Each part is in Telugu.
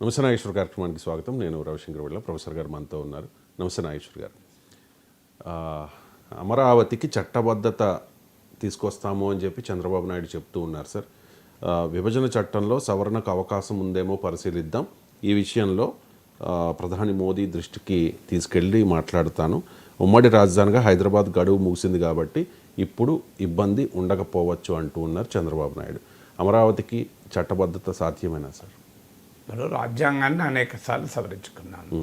నమస్తే నాగేశ్వర్ కార్యక్రమానికి స్వాగతం. నేను రవిశంకర్ వెళ్ళ ప్రొఫెసర్ గారు మనతో ఉన్నారు. నమస్తే నాగేశ్వర్ గారు. అమరావతికి చట్టబద్ధత తీసుకొస్తాము అని చెప్పి చంద్రబాబు నాయుడు చెప్తూ ఉన్నారు సార్. విభజన చట్టంలో సవరణకు అవకాశం ఉందేమో పరిశీలిద్దాం, ఈ విషయంలో ప్రధాని మోదీ దృష్టికి తీసుకెళ్ళి మాట్లాడతాను. ఉమ్మడి రాజధానిగా హైదరాబాద్ గడువు ముగిసింది కాబట్టి ఇప్పుడు ఇబ్బంది ఉండకపోవచ్చు అంటూ ఉన్నారు చంద్రబాబు నాయుడు. అమరావతికి చట్టబద్ధత సాధ్యమేనా సార్? ఇప్పుడు రాజ్యాంగాన్ని అనేకసార్లు సవరించుకున్నాను.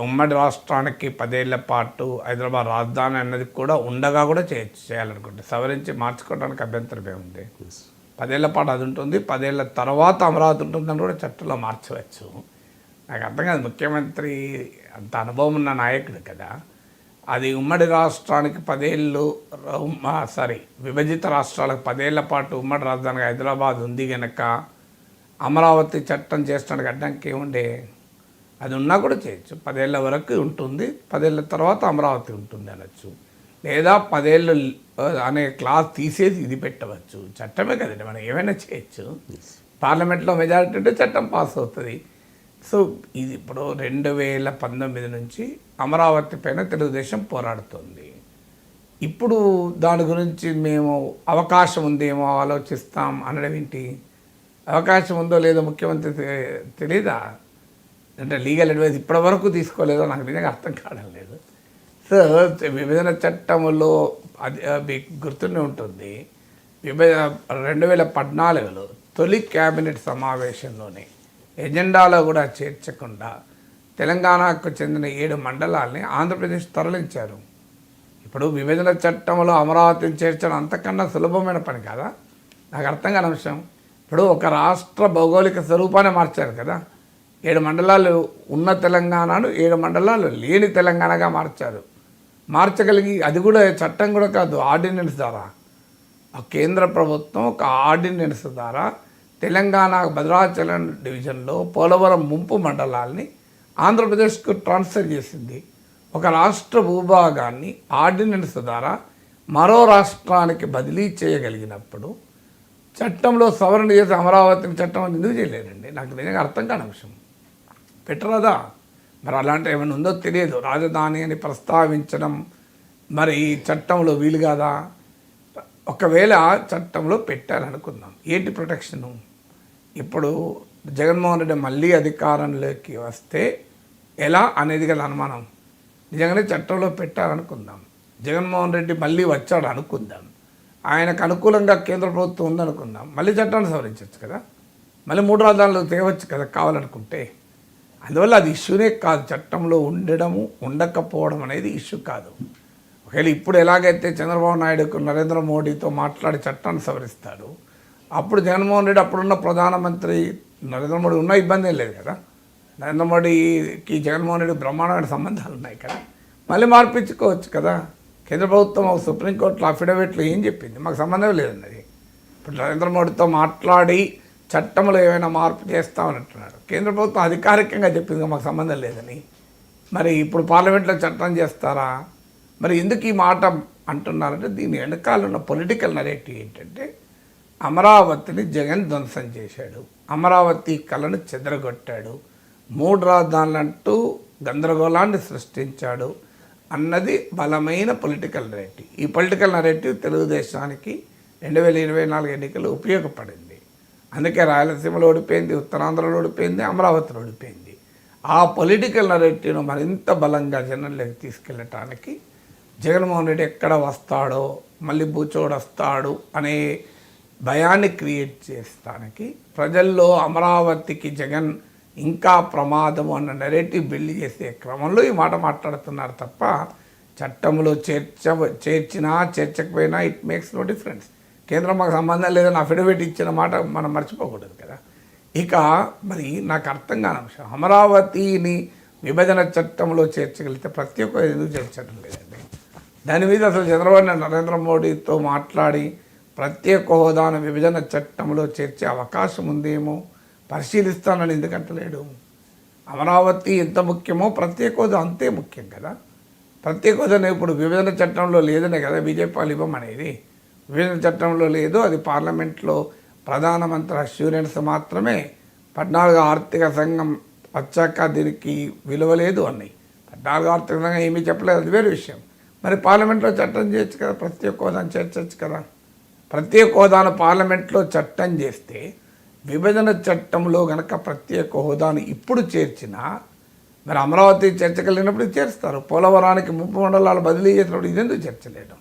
ఉమ్మడి రాష్ట్రానికి 10 ఏళ్ల పాటు హైదరాబాద్ రాజధాని అన్నది కూడా ఉండగా కూడా చేయాలనుకుంటే సవరించి మార్చుకోవడానికి అభ్యంతరమే ఉంది. 10 ఏళ్ల పాటు అది ఉంటుంది, 10 ఏళ్ల తర్వాత అమరావతి ఉంటుందని కూడా చట్టంలో మార్చవచ్చు. నాకు అర్థం కాదు, ముఖ్యమంత్రి అంత అనుభవం ఉన్న నాయకుడు కదా. అది ఉమ్మడి రాష్ట్రానికి 10 ఏళ్ళు విభజిత రాష్ట్రాలకు 10 ఏళ్ల పాటు ఉమ్మడి రాజధానిగా హైదరాబాద్ ఉంది కనుక అమరావతి చట్టం చేసడానికి అడ్డంకి ఏముండే? అది ఉన్నా కూడా చేయొచ్చు. 10 ఏళ్ల వరకు ఉంటుంది, 10 ఏళ్ల తర్వాత అమరావతి ఉంటుంది అనొచ్చు. లేదా 10 ఏళ్ళు అనే క్లాస్ తీసేసి ఇది పెట్టవచ్చు. చట్టమే కదండి, మనం ఏమైనా చేయొచ్చు. పార్లమెంట్లో మెజారిటీ ఉంటే చట్టం పాస్ అవుతుంది. సో ఇది ఇప్పుడు 2019 నుంచి అమరావతి పైన తెలుగుదేశం పోరాడుతుంది. ఇప్పుడు దాని గురించి మేము అవకాశం ఉందేమో ఆలోచిస్తాం అనడం ఏంటి? అవకాశం ఉందో లేదో ముఖ్యమంత్రి తెలీదా? అంటే లీగల్ అడ్వైస్ ఇప్పటి వరకు తీసుకోలేదో నాకు నిజంగా అర్థం కావడం లేదు. సో విభజన చట్టంలో అది మీకు గుర్తుండే ఉంటుంది, 2014లో తొలి క్యాబినెట్ సమావేశంలోనే ఎజెండాలో కూడా చేర్చకుండా తెలంగాణకు చెందిన 7 మండలాల్ని ఆంధ్రప్రదేశ్ తరలించారు. ఇప్పుడు విభజన చట్టంలో అమరావతిని చేర్చడం అంతకన్నా సులభమైన పని కాదా? నాకు అర్థం కాని అంశం. ఇప్పుడు ఒక రాష్ట్ర భౌగోళిక స్వరూపాన్ని మార్చారు కదా. 7 మండలాలు ఉన్న తెలంగాణను 7 మండలాలు లేని తెలంగాణగా మార్చారు. మార్చగలిగి అది కూడా చట్టం కూడా కాదు, ఆర్డినెన్స్ ద్వారా కేంద్ర ప్రభుత్వం ఒక ఆర్డినెన్స్ ద్వారా తెలంగాణ భద్రాచలం డివిజన్లో పోలవరం ముంపు మండలాల్ని ఆంధ్రప్రదేశ్కు ట్రాన్స్ఫర్ చేసింది. ఒక రాష్ట్ర భూభాగాన్ని ఆర్డినెన్స్ ద్వారా మరో రాష్ట్రానికి బదిలీ చేయగలిగినప్పుడు చట్టంలో సవరణ చేసి అమరావతిని చట్టం ఎందుకు చేయలేరండి? నాకు నిజంగా అర్థం కాని అంశం. పెట్టరాదా? మరి అలాంటి ఏమైనా ఉందో తెలియదు. రాజధాని అని ప్రస్తావించడం మరి ఈ చట్టంలో వీలు కాదా? ఒకవేళ చట్టంలో పెట్టారనుకుందాం, ఏంటి ప్రొటెక్షను? ఇప్పుడు జగన్మోహన్ రెడ్డి మళ్ళీ అధికారంలోకి వస్తే ఎలా అనేది కదా అనుమానం. నిజంగానే చట్టంలో పెట్టారనుకుందాం, జగన్మోహన్ రెడ్డి మళ్ళీ వచ్చాడు అనుకుందాం, ఆయనకు అనుకూలంగా కేంద్ర ప్రభుత్వం ఉందనుకుందాం, మళ్ళీ చట్టాన్ని సవరించవచ్చు కదా, మళ్ళీ 3 రాజధానులు తేవచ్చు కదా కావాలనుకుంటే. అందువల్ల అది ఇష్యూనే కాదు, చట్టంలో ఉండడము ఉండకపోవడం అనేది ఇష్యూ కాదు. ఒకవేళ ఇప్పుడు ఎలాగైతే చంద్రబాబు నాయుడుకు నరేంద్ర మోడీతో మాట్లాడి చట్టాన్ని సవరిస్తాడు, అప్పుడు జగన్మోహన్ రెడ్డి అప్పుడున్న ప్రధానమంత్రి నరేంద్ర మోడీ ఉన్న ఇబ్బంది ఏం లేదు కదా. నరేంద్ర మోడీకి జగన్మోహన్ రెడ్డి బ్రహ్మాండమైన సంబంధాలు ఉన్నాయి కదా, మళ్ళీ మార్పించుకోవచ్చు కదా. కేంద్ర ప్రభుత్వం సుప్రీంకోర్టులో అఫిడవిట్లో ఏం చెప్పింది? మాకు సంబంధం లేదన్నది. ఇప్పుడు నరేంద్ర మోడీతో మాట్లాడి చట్టంలో ఏమైనా మార్పు చేస్తామని అంటున్నాడు. కేంద్ర ప్రభుత్వం అధికారికంగా చెప్పింది మాకు సంబంధం లేదని. మరి ఇప్పుడు పార్లమెంట్లో చట్టం చేస్తారా? మరి ఎందుకు ఈ మాట అంటున్నారంటే దీని వెనకాల ఉన్న పొలిటికల్ నరేటివ్ ఏంటంటే అమరావతిని జగన్ ధ్వంసం చేశాడు, అమరావతి కళను చెదరగొట్టాడు, 3 రాజధానులంటూ గందరగోళాన్ని సృష్టించాడు అన్నది బలమైన పొలిటికల్ నరేటివ్. ఈ పొలిటికల్ నరేటివ్ తెలుగుదేశానికి 2024 ఎన్నికలు ఉపయోగపడింది. అందుకే రాయలసీమలో ఓడిపోయింది, ఉత్తరాంధ్రలో ఓడిపోయింది, అమరావతిలో ఓడిపోయింది. ఆ పొలిటికల్ నరేటివ్ను మరింత బలంగా జనంలోకి తీసుకెళ్ళటానికి జగన్మోహన్ రెడ్డి ఎక్కడ వస్తాడో, మళ్ళీ బూచోడు వస్తాడు అనే భయాన్ని క్రియేట్ చేస్తానికి ప్రజల్లో అమరావతికి జగన్ ఇంకా ప్రమాదము అన్న నెరేటివ్ బిల్డ్ చేసే క్రమంలో ఈ మాట మాట్లాడుతున్నారు తప్ప చట్టంలో చేర్చినా చేర్చకపోయినా ఇట్ మేక్స్ నో డిఫరెన్స్. కేంద్రం మాకు సంబంధం లేదని అఫిడవిట్ ఇచ్చిన మాట మనం మర్చిపోకూడదు కదా. ఇక మరి నాకు అర్థం కాని అంశం, అమరావతిని విభజన చట్టంలో చేర్చగలిగితే ప్రతి ఒక్క ఎందుకు చేర్చడం లేదండి? దాని మీద అసలు చంద్రబాబు నరేంద్ర మోడీతో మాట్లాడి ప్రత్యేక హోదాను విభజన చట్టంలో చేర్చే అవకాశం ఉందేమో పరిశీలిస్తానని ఎందుకంటలేడు? అమరావతి ఎంత ముఖ్యమో ప్రత్యేక హోదా అంతే ముఖ్యం కదా. ప్రత్యేక హోదాను ఇప్పుడు విభజన చట్టంలో లేదనే కదా బీజేపీ వాళ్ళు ఇవ్వమనేది. విభజన చట్టంలో లేదు, అది పార్లమెంట్లో ప్రధానమంత్రి అష్యూరెన్స్ మాత్రమే 14 ఆర్థిక సంఘం వచ్చాక దీనికి విలువ లేదు అన్నాయి. 14 ఆర్థిక సంఘం ఏమీ చెప్పలేదు, అది వేరే విషయం. మరి పార్లమెంట్లో చట్టం చేయొచ్చు కదా, ప్రత్యేక హోదాను చేర్చొచ్చు కదా. ప్రత్యేక హోదాను పార్లమెంట్లో చట్టం చేస్తే విభజన చట్టంలో గనక ప్రత్యేక హోదాను ఇప్పుడు చేర్చినా మరి అమరావతి చర్చకెళ్ళినప్పుడు చేరుస్తారు. పోలవరానికి 30 మండలాలు బదిలీ చేసినప్పుడు ఇదెందుకు చర్చలేడు?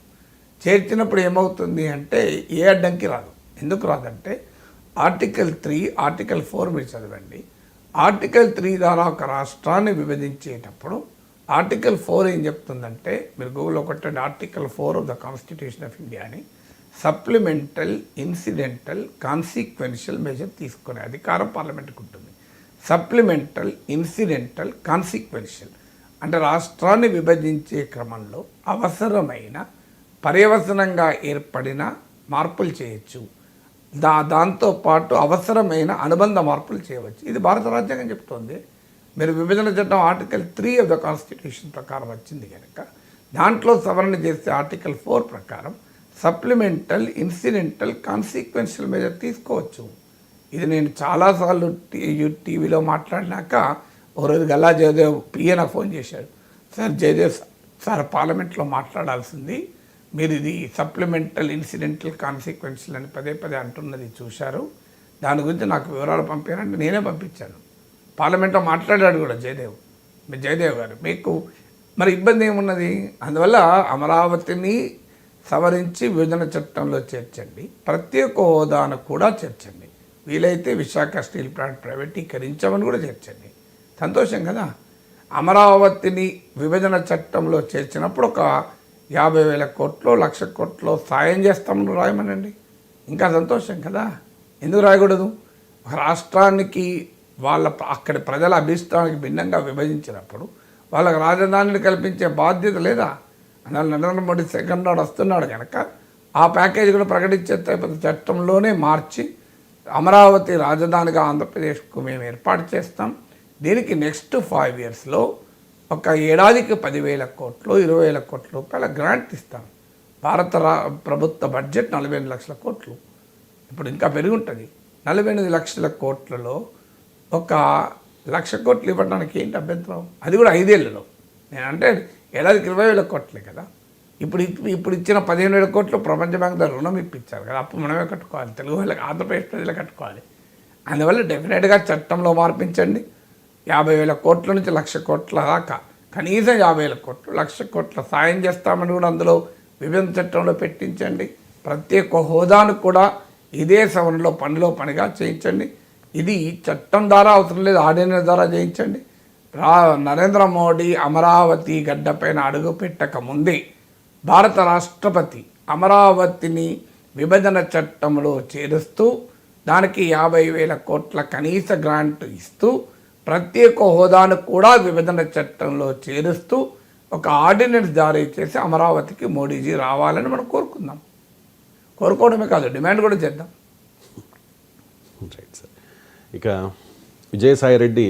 చేర్చినప్పుడు ఏమవుతుంది అంటే ఏ అడ్డంకి రాదు. ఎందుకు రాదంటే ఆర్టికల్ 3, ఆర్టికల్ 4 మీరు చదవండి. ఆర్టికల్ 3 ద్వారా ఒక రాష్ట్రాన్ని విభజించేటప్పుడు ఆర్టికల్ 4 ఏం చెప్తుందంటే, మీరు గూగుల్లో కొట్టండి article 4 of the constitution of India అని, సప్లిమెంటల్, ఇన్సిడెంటల్, కాన్సిక్వెన్షియల్ మెజర్ తీసుకునే అధికారం పార్లమెంట్కి ఉంటుంది. సప్లిమెంటల్, ఇన్సిడెంటల్, కాన్సిక్వెన్షియల్ అంటే రాష్ట్రాన్ని విభజించే క్రమంలో అవసరమైన పర్యవసనంగా ఏర్పడిన మార్పులు చేయొచ్చు. దాంతోపాటు అవసరమైన అనుబంధ మార్పులు చేయవచ్చు. ఇది భారత రాజ్యాంగం చెప్తోంది. మీరు విభజన చట్టం ఆర్టికల్ 3 ఆఫ్ ద కాన్స్టిట్యూషన్ ప్రకారం వచ్చింది కనుక దాంట్లో సవరణ చేస్తే ఆర్టికల్ 4 ప్రకారం సప్లిమెంటల్, ఇన్సిడెంటల్, కాన్సిక్వెన్షియల్ మెజర్ తీసుకోవచ్చు. ఇది నేను చాలాసార్లు టీవీలో మాట్లాడినాక ఒకరోజు గల్లా జయదేవ్ పిఏ నాకు ఫోన్ చేశాడు. సార్ జయదేవ్ సార్ పార్లమెంట్లో మాట్లాడాల్సింది, మీరు ఇది సప్లిమెంటల్, ఇన్సిడెంటల్, కాన్సిక్వెన్షియల్ అని పదే పదే అంటున్నది చూశారు, దాని గురించి నాకు వివరాలు పంపారంటే నేనే పంపించాను. పార్లమెంట్లో మాట్లాడాడు కూడా జయదేవ్ గారు. మీకు మరి ఇబ్బంది ఏమున్నది? అందువల్ల అమరావతిని సవరించి విభజన చట్టంలో చేర్చండి, ప్రత్యేక హోదాను కూడా చేర్చండి, వీలైతే విశాఖ స్టీల్ ప్లాంట్ ప్రైవేటీకరించమని కూడా చేర్చండి. సంతోషం కదా. అమరావతిని విభజన చట్టంలో చేర్చినప్పుడు ఒక 50,000 కోట్లు, 1,00,000 కోట్లు సాయం చేస్తామని రాయమనండి, ఇంకా సంతోషం కదా. ఎందుకు రాయకూడదు? ఒక రాష్ట్రానికి అక్కడి ప్రజల అభిష్టానికి భిన్నంగా విభజించినప్పుడు వాళ్ళకి రాజధానిని కల్పించే బాధ్యత లేదా? అందువల్ల నరేంద్ర మోడీ సెకండ్ నాడు వస్తున్నాడు కనుక ఆ ప్యాకేజీ కూడా ప్రకటించే చట్టంలోనే మార్చి అమరావతి రాజధానిగా ఆంధ్రప్రదేశ్కు మేము ఏర్పాటు చేస్తాం. దీనికి నెక్స్ట్ 5 ఇయర్స్లో ఒక ఏడాదికి 10,000 కోట్లు, 20,000 కోట్ల రూపాయల గ్రాంట్ ఇస్తాం. భారత ప్రభుత్వ బడ్జెట్ 48 లక్షల కోట్లు, ఇప్పుడు ఇంకా పెరిగి ఉంటుంది. 48 లక్షల కోట్లలో ఒక 1,00,000 కోట్లు ఇవ్వడానికి ఏంటి అభ్యంతరం? అది కూడా 5 ఏళ్లలో. నేనంటే ఏడాదికి 20,000 కోట్లే కదా. ఇప్పుడు ఇచ్చిన 15,000 కోట్లు ప్రపంచ బ్యాంక్ ద్వారా రుణం ఇప్పించారు కదా, అప్పు మనమే కట్టుకోవాలి, తెలుగు వాళ్ళకి, ఆంధ్రప్రదేశ్ ప్రజలు కట్టుకోవాలి. అందువల్ల డెఫినెట్గా చట్టంలో మార్పించండి. 50,000 కోట్ల నుంచి 1,00,000 కోట్ల దాకా, కనీసం 50,000 కోట్లు, 1,00,000 కోట్ల సాయం చేస్తామని కూడా అందులో విభజన చట్టంలో పెట్టించండి. ప్రత్యేక హోదాను కూడా ఇదే సవరణలో పనిగా చేయించండి. ఇది చట్టం ద్వారా అవసరం లేదు, ఆర్డినెన్స్ ద్వారా చేయించండి. నరేంద్ర మోడీ అమరావతి గడ్డపైన అడుగు పెట్టక ముందే భారత రాష్ట్రపతి అమరావతిని విభజన చట్టంలో చేరుస్తూ దానికి 50,000 కోట్ల కనీస గ్రాంట్ ఇస్తూ ప్రత్యేక హోదాను కూడా విభజన చట్టంలో చేరుస్తూ ఒక ఆర్డినెన్స్ జారీ చేసి అమరావతికి మోడీజీ రావాలని మనం కోరుకుందాం. కోరుకోవడమే కాదు, డిమాండ్ కూడా చేద్దాం. Right sir. ఇక విజయసాయి రెడ్డి